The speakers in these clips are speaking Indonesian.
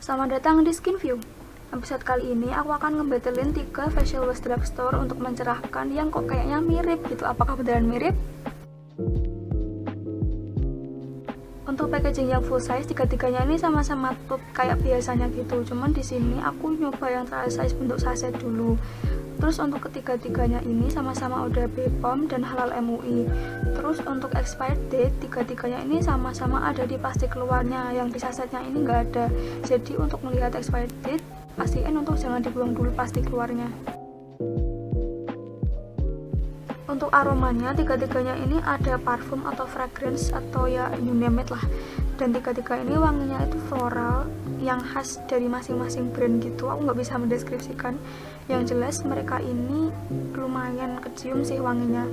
Selamat datang di Skin View. Episode kali ini aku akan ngebetelin 3 facial wash drugstore untuk mencerahkan yang kok kayaknya mirip gitu. Apakah beneran mirip? Untuk packaging yang full size, tiga-tiganya ini sama-sama tube kayak biasanya gitu. Cuman di sini aku nyoba yang trial size bentuk saset dulu. Terus untuk ketiga-tiganya ini sama-sama udah BPOM dan halal MUI. Terus untuk expired date, tiga-tiganya ini sama-sama ada di plastik luarnya, yang di sasetnya ini nggak ada. Jadi untuk melihat expired date, pastiin untuk jangan dibuang dulu plastik luarnya. Untuk aromanya, tiga-tiganya ini ada parfum atau fragrance atau ya you name it lah. Dan tiga-tiga ini wanginya itu floral yang khas dari masing-masing brand gitu. Aku nggak bisa mendeskripsikan. Yang jelas mereka ini lumayan kecium sih wanginya.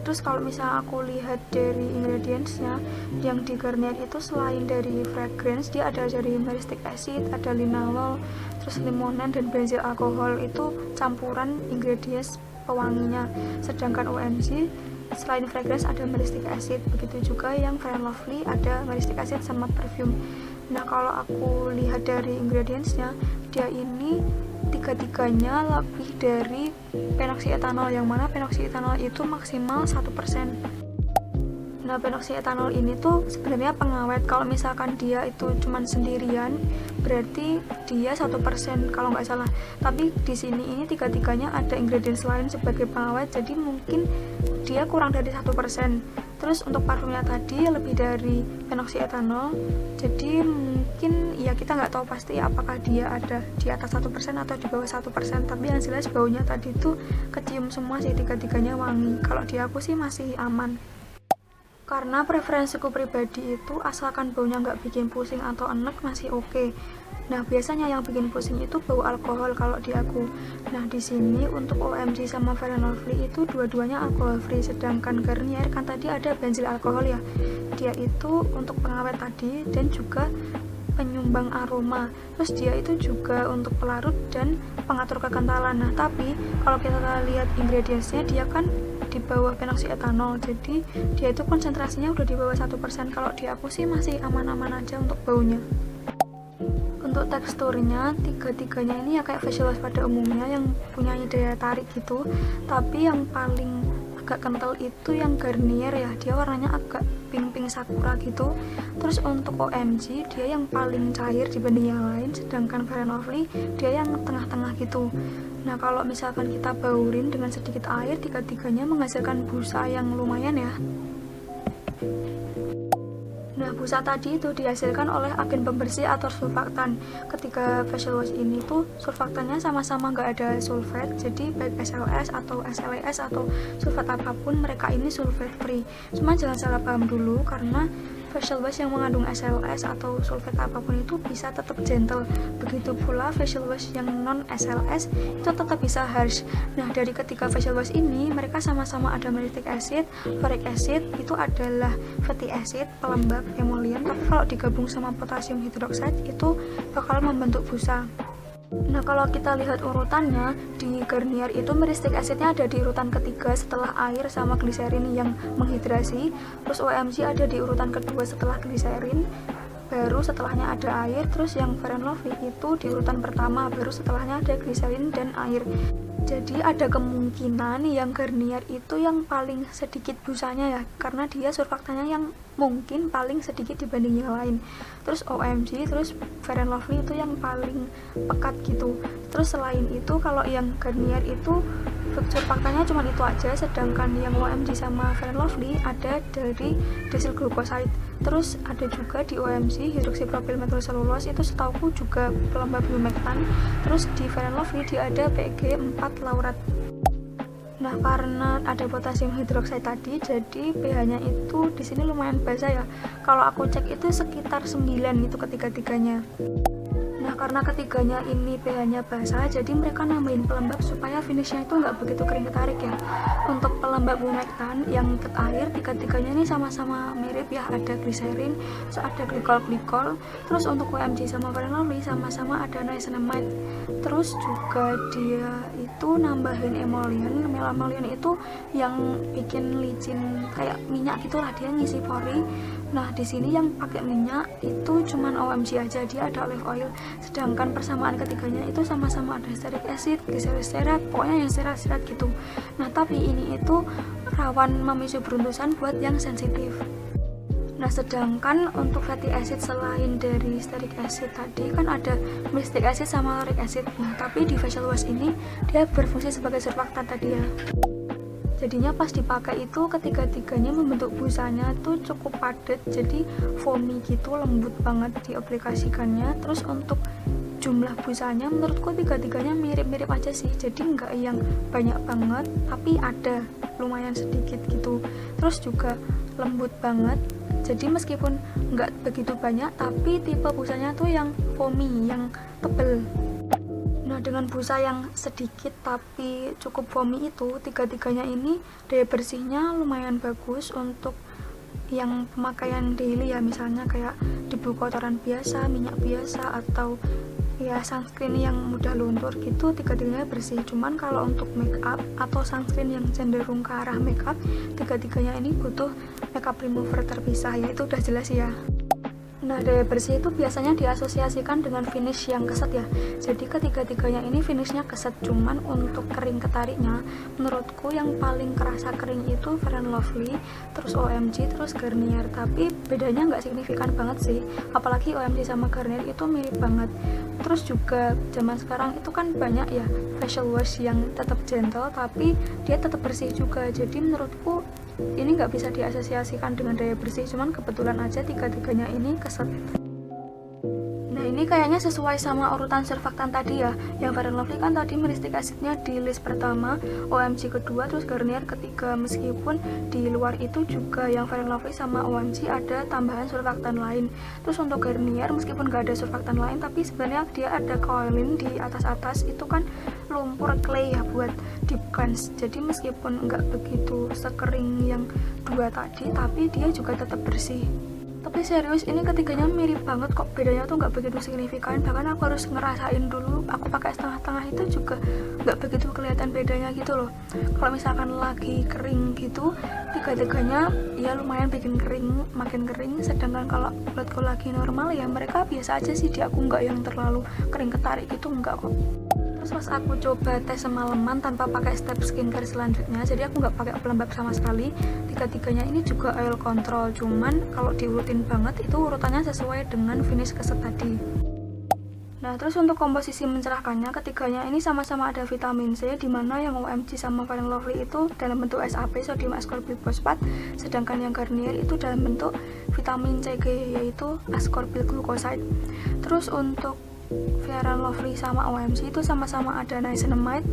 Terus kalau misalnya aku lihat dari ingredientsnya, yang di Garnier itu selain dari fragrance, dia ada dari malic acid, ada linalol, terus limonan dan benzyl alkohol. Itu campuran ingredients pewanginya. Sedangkan OMG selain fragrance ada malic acid, begitu juga yang Fair & Lovely ada malic acid sama perfume. Nah kalau aku lihat dari ingredientsnya, dia ini tiga-tiganya lebih dari phenoxyetanol, yang mana phenoxyetanol itu maksimal 1%. Nah phenoxyetanol ini tuh sebenarnya pengawet. Kalau misalkan dia itu cuman sendirian, berarti dia 1% kalau nggak salah. Tapi di sini ini tiga-tiganya ada ingredients lain sebagai pengawet, jadi mungkin dia kurang dari 1%. Terus untuk parfumnya tadi lebih dari phenoxyetanol, jadi mungkin ya kita nggak tahu pasti apakah dia ada di atas 1% atau di bawah 1%. Tapi yang jelas baunya tadi tuh kecium semua sih, tiga-tiganya wangi. Kalau di aku sih masih aman. Karena preferensiku pribadi itu asalkan baunya nggak bikin pusing atau enek masih oke. Nah biasanya yang bikin pusing itu bau alkohol kalau di aku. Nah di sini untuk OMG sama Fair & Lovely itu dua-duanya alkohol free, sedangkan Garnier kan tadi ada benzyl alkohol ya. Dia itu untuk pengawet tadi dan juga penyumbang aroma. Terus dia itu juga untuk pelarut dan pengatur kekentalan. Nah tapi kalau kita lihat ingredientsnya, dia kan di bawah phenoxyetanol, jadi dia itu konsentrasinya udah di bawah 1%. Kalau di aku sih masih aman-aman aja untuk baunya. Untuk teksturnya, tiga-tiganya ini ya kayak facial wash pada umumnya yang punya daya tarik gitu. Tapi yang paling agak kental itu yang Garnier ya, dia warnanya agak pink-pink sakura gitu. Terus untuk OMG dia yang paling cair dibanding yang lain, sedangkan Fair & Lovely dia yang tengah-tengah gitu. Nah kalau misalkan kita baurin dengan sedikit air, tiga-tiganya menghasilkan busa yang lumayan ya. Nah busa tadi itu dihasilkan oleh agen pembersih atau surfaktan. Ketika facial wash ini tuh surfaktannya sama-sama nggak ada sulfat, jadi baik SLS atau SLES atau sulfat apapun, mereka ini sulfat free. Cuma jangan salah paham dulu, karena facial wash yang mengandung SLS atau sulfat apapun itu bisa tetap gentle. Begitu pula facial wash yang non SLS itu tetap bisa harsh. Nah dari ketiga facial wash ini mereka sama-sama ada malic acid, furic acid itu adalah fatty acid pelembab emollient, tapi kalau digabung sama potassium hydroxide itu bakal membentuk busa. Nah kalau kita lihat urutannya, di Garnier itu malic acidnya ada di urutan ketiga setelah air sama gliserin yang menghidrasi. Terus OMG ada di urutan kedua setelah gliserin, baru setelahnya ada air. Terus yang Fair & Lovely itu di urutan pertama, baru setelahnya ada gliserin dan air. Jadi ada kemungkinan yang Garnier itu yang paling sedikit busanya ya, karena dia surfaktannya yang mungkin paling sedikit dibanding yang lain. Terus OMG, terus Fair & Lovely itu yang paling pekat gitu. Terus selain itu kalau yang Garnier itu surfaktannya cuma itu aja, sedangkan yang OMG sama Fair & Lovely ada dari desil glucoside. Terus ada juga di OMG hidroksipropil methylcellulose, itu setauku juga pelembab humectant. Terus di Fair & Lovely dia ada PG4 laurat. Nah karena ada potasium hidroksida tadi, jadi pH-nya itu di sini lumayan basah ya. Kalau aku cek itu sekitar 9 itu ketiga-tiganya. Nah karena ketiganya ini pH-nya basah, jadi mereka nambahin pelembab supaya finishnya itu nggak begitu kering ketarik ya. Untuk pelembab humectant yang ket air, tiga-tiganya ini sama-sama mirip ya, ada gliserin, terus ada glikol. Terus untuk OMG sama Fair & Lovely sama-sama ada niacinamide. Terus juga dia itu nambahin emollient. Emollient itu yang bikin licin kayak minyak gitulah, dia ngisi pori. Nah, di sini yang pakai minyak itu cuman OMG aja, dia ada olive oil. Sedangkan persamaan ketiganya itu sama-sama ada stearic acid, glyceryl, pokoknya yang serat-serat gitu. Nah, tapi ini itu rawan memicu beruntusan buat yang sensitif. Nah, sedangkan untuk fatty acid selain dari stearic acid tadi kan ada malic acid sama lauric acid. Nah, tapi di facial wash ini dia berfungsi sebagai surfaktan tadi ya. Jadinya pas dipakai itu ketiga-tiganya membentuk busanya tuh cukup padat, jadi foamy gitu, lembut banget diaplikasikannya. Terus untuk jumlah busanya menurutku tiga-tiganya mirip-mirip aja sih, jadi nggak yang banyak banget tapi ada lumayan sedikit gitu. Terus juga lembut banget, jadi meskipun nggak begitu banyak tapi tipe busanya tuh yang foamy, yang tebel. Nah, dengan busa yang sedikit tapi cukup foamy itu, tiga-tiganya ini daya bersihnya lumayan bagus untuk yang pemakaian daily ya, misalnya kayak debu kotoran biasa, minyak biasa, atau ya sunscreen yang mudah luntur gitu, tiga-tiganya bersih. Cuman kalau untuk make up atau sunscreen yang cenderung ke arah make up, tiga-tiganya ini butuh makeup remover terpisah, ya itu udah jelas ya. Nah, daya bersih itu biasanya diasosiasikan dengan finish yang keset ya. Jadi ketiga-tiganya ini finishnya keset, cuman untuk kering ketariknya menurutku yang paling kerasa kering itu Fair & Lovely, terus OMG, terus Garnier. Tapi bedanya nggak signifikan banget sih, apalagi OMG sama Garnier itu mirip banget. Terus juga zaman sekarang itu kan banyak ya facial wash yang tetap gentle tapi dia tetap bersih juga. Jadi menurutku ini nggak bisa diasosiasikan dengan daya bersih, cuman kebetulan aja tiga-tiganya ini keset. Nah, ini kayaknya sesuai sama urutan surfaktan tadi ya. Yang Fair & Lovely kan tadi malic acidnya di list pertama, OMG kedua, terus Garnier ketiga. Meskipun di luar itu juga yang Fair & Lovely sama OMG ada tambahan surfaktan lain. Terus untuk Garnier meskipun nggak ada surfaktan lain, tapi sebenarnya dia ada kaolin di atas-atas, itu kan lumpur clay ya buat deep cleanse. Jadi meskipun nggak begitu sekering yang dua tadi, tapi dia juga tetap bersih. Tapi serius, ini ketiganya mirip banget kok, bedanya tuh nggak begitu signifikan. Bahkan aku harus ngerasain dulu, aku pakai setengah-setengah itu juga nggak begitu kelihatan bedanya gitu loh. Kalau misalkan lagi kering gitu, tiga-tiganya ya lumayan bikin kering, makin kering. Sedangkan kalau kulitku lagi normal ya mereka biasa aja sih, di aku nggak yang terlalu kering ketarik gitu, nggak kok. Terus pas aku coba tes semalaman tanpa pakai step skincare selanjutnya, jadi aku nggak pakai pelembab sama sekali, tiga-tiganya ini juga oil control. Cuman kalau diurutin banget itu urutannya sesuai dengan finish keset tadi. Nah, terus untuk komposisi mencerahkannya, ketiganya ini sama-sama ada vitamin C, dimana yang OMG sama Fair & Lovely itu dalam bentuk SAP, sodium ascorbyl fosfat, sedangkan yang Garnier itu dalam bentuk vitamin CG, yaitu ascorbyl glucoside. Terus untuk Fair & Lovely sama OMG itu sama-sama ada niacinamide.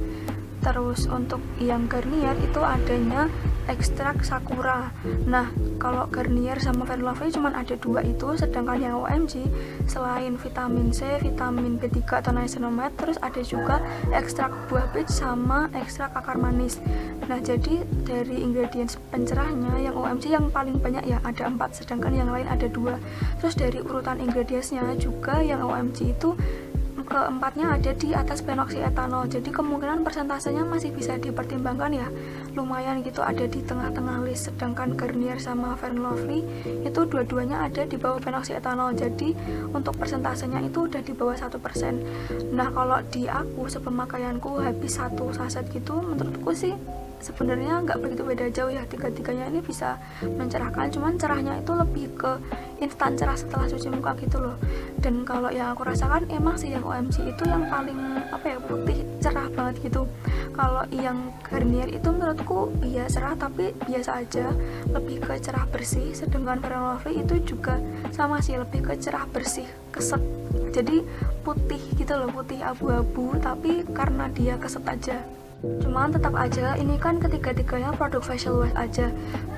Terus untuk yang Garnier itu adanya ekstrak sakura. Nah, kalau Garnier sama Fair & Lovely cuma ada dua itu, sedangkan yang OMG selain vitamin C, vitamin B3 atau niacinamide, terus ada juga ekstrak buah peach sama ekstrak akar manis. Nah, jadi dari ingredients pencerahnya yang OMG yang paling banyak ya, ada 4, sedangkan yang lain ada 2. Terus dari urutan ingredientsnya juga yang OMG itu keempatnya ada di atas phenoxyetanol, jadi kemungkinan persentasenya masih bisa dipertimbangkan ya, lumayan gitu ada di tengah-tengah list. Sedangkan Garnier sama Fair & Lovely itu dua-duanya ada di bawah phenoxyetanol, jadi untuk persentasenya itu udah di bawah 1%. Nah, kalau di aku sepemakaianku habis 1 saset gitu, menurutku sih sebenarnya nggak begitu beda jauh ya, tiga-tiganya ini bisa mencerahkan, cuman cerahnya itu lebih ke instan cerah setelah cuci muka gitu loh. Dan kalau yang aku rasakan emang sih yang OMG itu yang paling putih cerah banget gitu. Kalau yang Garnier itu menurutku iya cerah tapi biasa aja, lebih ke cerah bersih. Sedangkan Fair & Lovely itu juga sama sih, lebih ke cerah bersih keset, jadi putih gitu loh, putih abu-abu tapi karena dia keset aja. Cuman tetap aja ini kan ketiga-tiganya produk facial wash aja.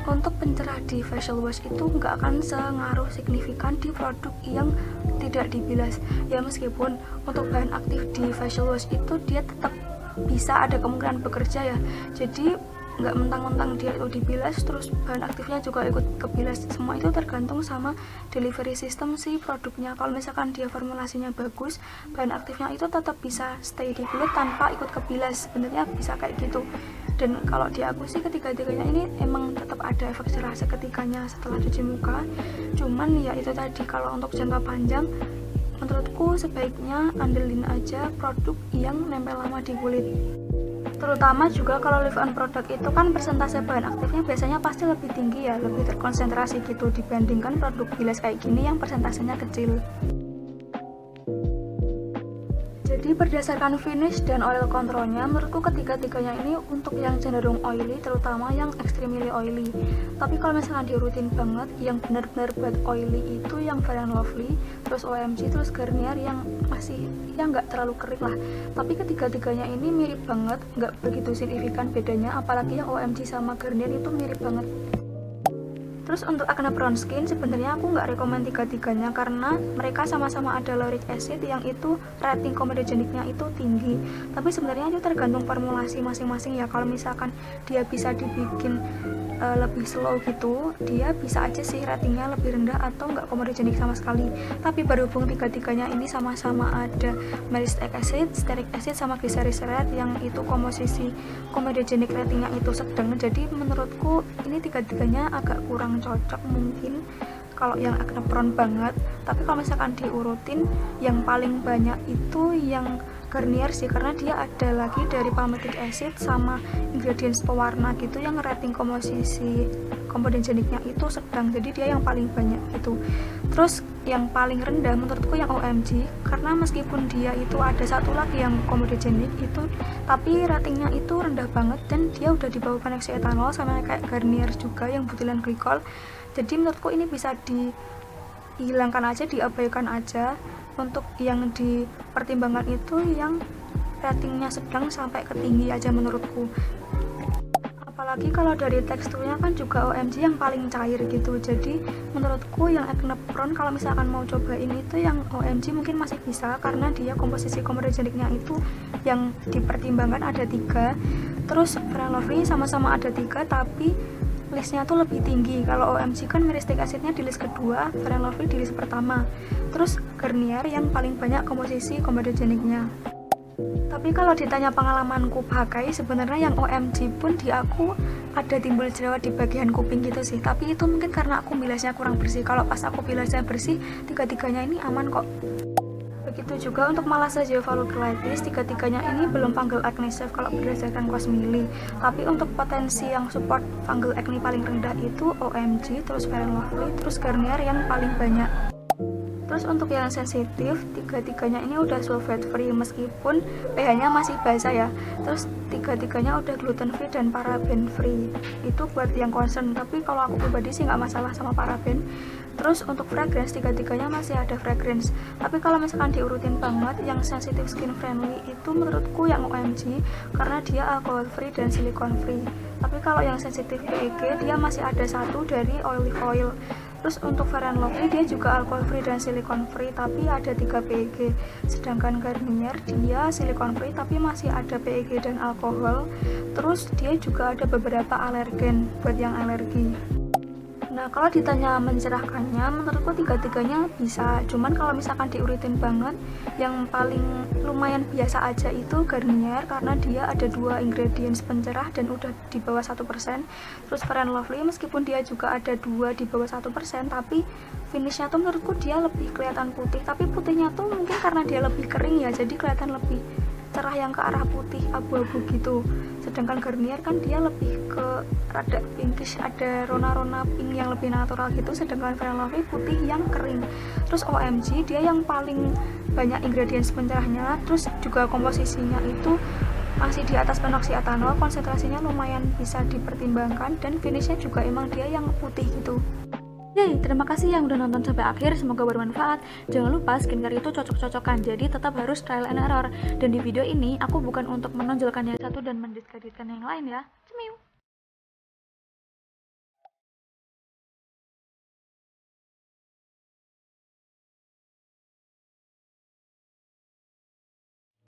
Untuk pencerah di facial wash itu nggak akan sengaruh signifikan di produk yang tidak dibilas ya, meskipun untuk bahan aktif di facial wash itu dia tetap bisa ada kemungkinan bekerja ya. Jadi nggak mentang-mentang dia itu dibilas terus bahan aktifnya juga ikut kebilas. Semua itu tergantung sama delivery system si produknya. Kalau misalkan dia formulasinya bagus, bahan aktifnya itu tetap bisa stay di kulit tanpa ikut kebilas, sebenarnya bisa kayak gitu. Dan kalau di aku sih ketiga-tiganya ini emang tetap ada efek cerah seketikanya setelah cuci muka. Cuman ya itu tadi, kalau untuk jangka panjang menurutku sebaiknya andelin aja produk yang nempel lama di kulit. Terutama juga kalau leave on produk itu kan persentase bahan aktifnya biasanya pasti lebih tinggi ya, lebih terkonsentrasi gitu dibandingkan produk bilas kayak gini yang persentasenya kecil. Jadi berdasarkan finish dan oil controlnya, menurutku ketiga-tiganya ini untuk yang cenderung oily, terutama yang extremely oily. Tapi kalau misalkan diurutin banget, yang benar-benar buat oily itu yang Fair and Lovely, terus OMG, terus Garnier yang masih ya nggak terlalu kering lah. Tapi ketiga-tiganya ini mirip banget, nggak begitu signifikan bedanya, apalagi yang OMG sama Garnier itu mirip banget. Terus untuk acne prone skin sebenarnya aku nggak rekomend tiga-tiganya karena mereka sama-sama ada lauric acid yang itu rating komedogeniknya itu tinggi. Tapi sebenarnya itu tergantung formulasi masing-masing ya. Kalau misalkan dia bisa dibikin lebih slow gitu, dia bisa aja sih ratingnya lebih rendah atau nggak komedogenik sama sekali. Tapi berhubung tiga-tiganya ini sama-sama ada malic acid, stearic acid, sama glycericaret yang itu komposisi komedogenik ratingnya itu sedang, jadi menurutku ini tiga-tiganya agak kurang cocok mungkin kalau yang acne prone banget. Tapi kalau misalkan diurutin, yang paling banyak itu yang Garnier sih, karena dia ada lagi dari palmitic acid sama ingredients pewarna gitu yang rating komposisi komedogeniknya itu sedang, jadi dia yang paling banyak gitu. Terus yang paling rendah menurutku yang OMG, karena meskipun dia itu ada satu lagi yang komedogenik itu, tapi ratingnya itu rendah banget dan dia udah di bawah koneksi etanol sama kayak Garnier juga yang butilan glikol. Jadi menurutku ini bisa dihilangkan aja, diabaikan aja. Untuk yang dipertimbangkan itu yang ratingnya sedang sampai ke tinggi aja menurutku. Apalagi kalau dari teksturnya kan juga OMG yang paling cair gitu. Jadi menurutku yang acne prone kalau misalkan mau cobain itu yang OMG mungkin masih bisa, karena dia komposisi komedogeniknya itu yang dipertimbangkan ada 3. Terus Fair and Lovely sama-sama ada 3 tapi listnya tuh lebih tinggi. Kalau OMG kan malic acidnya di list kedua, Fair and Lovely di list pertama. Terus Garnier yang paling banyak komposisi komedogeniknya. Tapi kalau ditanya pengalamanku pakai, sebenarnya yang OMG pun di aku ada timbul jerawat di bagian kuping gitu sih. Tapi itu mungkin karena aku bilasnya kurang bersih. Kalau pas aku bilasnya bersih, tiga-tiganya ini aman kok. Begitu juga untuk Malasa Zeophalocolitis, tiga-tiganya ini belum fungal acne safe kalau berdasarkan Cosmili. Tapi untuk potensi yang support fungal acne paling rendah itu OMG, terus Fair and Lovely, terus Garnier yang paling banyak. Terus untuk yang sensitif, tiga-tiganya ini udah sulfate free meskipun pH-nya masih basah ya. Terus tiga-tiganya udah gluten free dan paraben free. Itu buat yang concern, tapi kalau aku pribadi sih nggak masalah sama paraben. Terus untuk fragrance, tiga-tiganya masih ada fragrance. Tapi kalau misalkan diurutin banget, yang sensitive skin friendly itu menurutku yang OMG karena dia alcohol free dan silicone free. Tapi kalau yang sensitive PEG, dia masih ada satu dari olive oil. Terus untuk Fair and Lovely dia juga alcohol free dan silicone free tapi ada 3 PEG. Sedangkan Garnier dia silicone free tapi masih ada PEG dan alkohol. Terus dia juga ada beberapa alergen buat yang alergi. Nah kalau ditanya mencerahkannya, menurutku tiga-tiganya bisa. Cuman kalau misalkan diurutin banget, yang paling lumayan biasa aja itu Garnier karena dia ada 2 ingredients pencerah dan udah di bawah 1%. Terus Fair and Lovely meskipun dia juga ada 2 di bawah 1%, tapi finishnya tuh menurutku dia lebih kelihatan putih. Tapi putihnya tuh mungkin karena dia lebih kering ya, jadi kelihatan lebih cerah yang ke arah putih abu-abu gitu. Sedangkan Garnier kan dia lebih ke rada pinkish, ada rona-rona pink yang lebih natural gitu. Sedangkan Fair and Lovely putih yang kering. Terus OMG dia yang paling banyak ingredients pencerahnya, terus juga komposisinya itu masih di atas penoksietanol, konsentrasinya lumayan bisa dipertimbangkan, dan finishnya juga emang dia yang putih gitu. Yay, terima kasih yang udah nonton sampai akhir, semoga bermanfaat. Jangan lupa skincare itu cocok-cocokan, jadi tetap harus trial and error. Dan di video ini, aku bukan untuk menonjolkan yang satu dan mendiskreditkan yang lain ya. Cemiu!